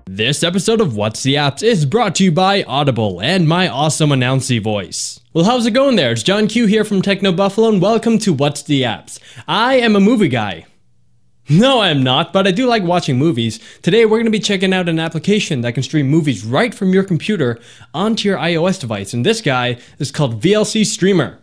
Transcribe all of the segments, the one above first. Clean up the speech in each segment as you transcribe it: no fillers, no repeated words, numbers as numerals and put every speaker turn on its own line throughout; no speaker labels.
This episode of What's the Apps is brought to you by Audible and my awesome announcy voice. Well, how's it going there? It's John Q here from Techno Buffalo and welcome to What's the Apps. I am a movie guy. No, I'm not, but I do like watching movies. Today we're going to be checking out an application that can stream movies right from your computer onto your iOS device, and this guy is called VLC Streamer.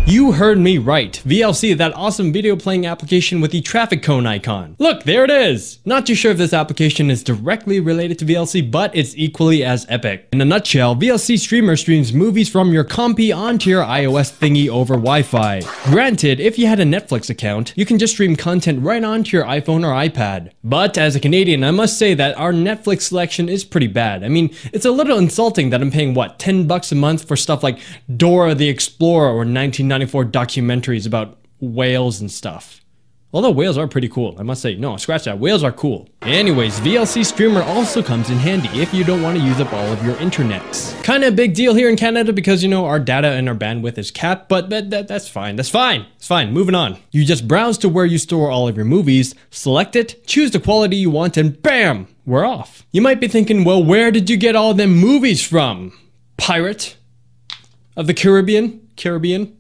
You heard me right. VLC, that awesome video playing application with the traffic cone icon. Look, there it is! Not too sure if this application is directly related to VLC, but it's equally as epic. In a nutshell, VLC Streamer streams movies from your compy onto your iOS thingy over Wi-Fi. Granted, if you had a Netflix account, you can just stream content right onto your iPhone or iPad. But as a Canadian, I must say that our Netflix selection is pretty bad. I mean, it's a little insulting that I'm paying, what, $10 a month for stuff like Dora the Explorer or 1994 documentaries about whales and stuff. Although whales are pretty cool, I must say. No, scratch that. Whales are cool. Anyways, VLC Streamer also comes in handy if you don't want to use up all of your internets. Kind of a big deal here in Canada because, you know, our data and our bandwidth is capped, but that's fine. That's fine. It's fine. Moving on. You just browse to where you store all of your movies, select it, choose the quality you want, and bam! We're off. You might be thinking, well, where did you get all them movies from? Pirate of the Caribbean? Caribbean?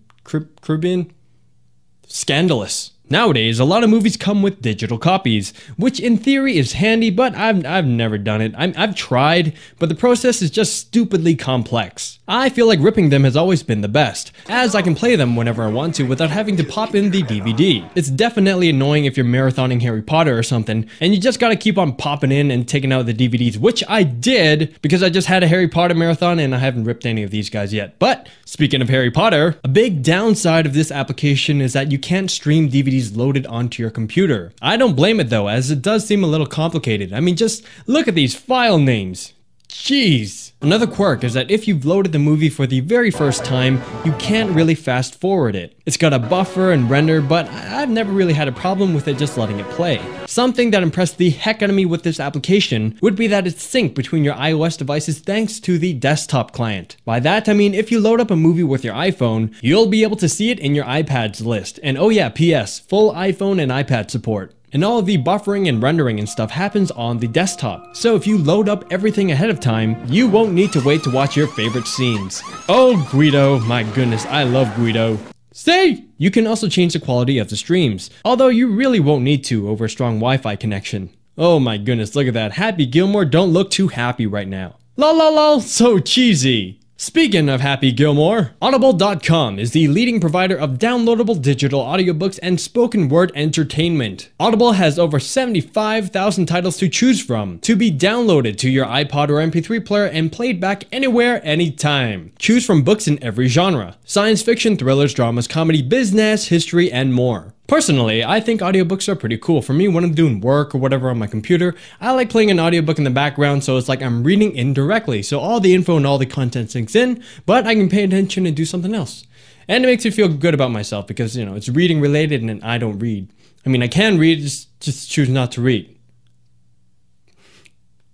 Scandalous. Nowadays, a lot of movies come with digital copies, which in theory is handy, but I've never done it. I've tried, but the process is just stupidly complex. I feel like ripping them has always been the best, as I can play them whenever I want to without having to pop in the DVD. It's definitely annoying if you're marathoning Harry Potter or something, and you just gotta keep on popping in and taking out the DVDs, which I did because I just had a Harry Potter marathon and I haven't ripped any of these guys yet. But speaking of Harry Potter, a big downside of this application is that you can't stream DVDs loaded onto your computer. I don't blame it though, as it does seem a little complicated. I mean, just look at these file names. Jeez. Another quirk is that if you've loaded the movie for the very first time, you can't really fast forward it. It's got a buffer and render, but I've never really had a problem with it just letting it play. Something that impressed the heck out of me with this application would be that it's synced between your iOS devices thanks to the desktop client. By that I mean if you load up a movie with your iPhone, you'll be able to see it in your iPad's list. And oh yeah, PS, full iPhone and iPad support. And all of the buffering and rendering and stuff happens on the desktop. So if you load up everything ahead of time, you won't need to wait to watch your favorite scenes. Oh, Guido, my goodness, I love Guido. See? You can also change the quality of the streams, although you really won't need to over a strong Wi-Fi connection. Oh my goodness, look at that. Happy Gilmore don't look too happy right now. Lol lol lol, so cheesy. Speaking of Happy Gilmore, Audible.com is the leading provider of downloadable digital audiobooks and spoken word entertainment. Audible has over 75,000 titles to choose from to be downloaded to your iPod or MP3 player and played back anywhere, anytime. Choose from books in every genre: science fiction, thrillers, dramas, comedy, business, history, and more. Personally, I think audiobooks are pretty cool. For me, when I'm doing work or whatever on my computer, I like playing an audiobook in the background so it's like I'm reading indirectly. So all the info and all the content sinks in, but I can pay attention and do something else. And it makes me feel good about myself because, you know, it's reading related and I don't read. I mean, I can read, just choose not to read.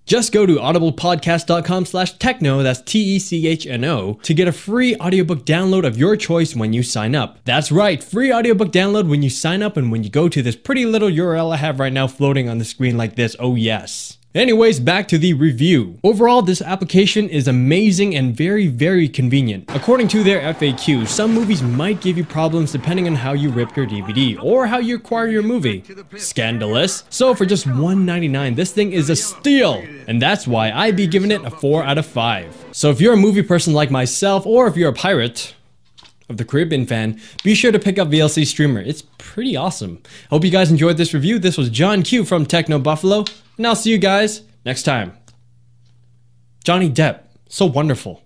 Just go to audiblepodcast.com/techno, that's TECHNO, to get a free audiobook download of your choice when you sign up. That's right, free audiobook download when you sign up and when you go to this pretty little URL I have right now floating on the screen like this, oh yes. Anyways, back to the review. Overall, this application is amazing and very, very convenient. According to their FAQ, some movies might give you problems depending on how you rip your DVD or how you acquire your movie. Scandalous. So for just $1.99, this thing is a steal. And that's why I'd be giving it a 4 out of 5. So if you're a movie person like myself, or if you're a pirate of the Caribbean fan, be sure to pick up VLC Streamer. It's pretty awesome. Hope you guys enjoyed this review. This was John Q from Techno Buffalo, and I'll see you guys next time. Johnny Depp, so wonderful.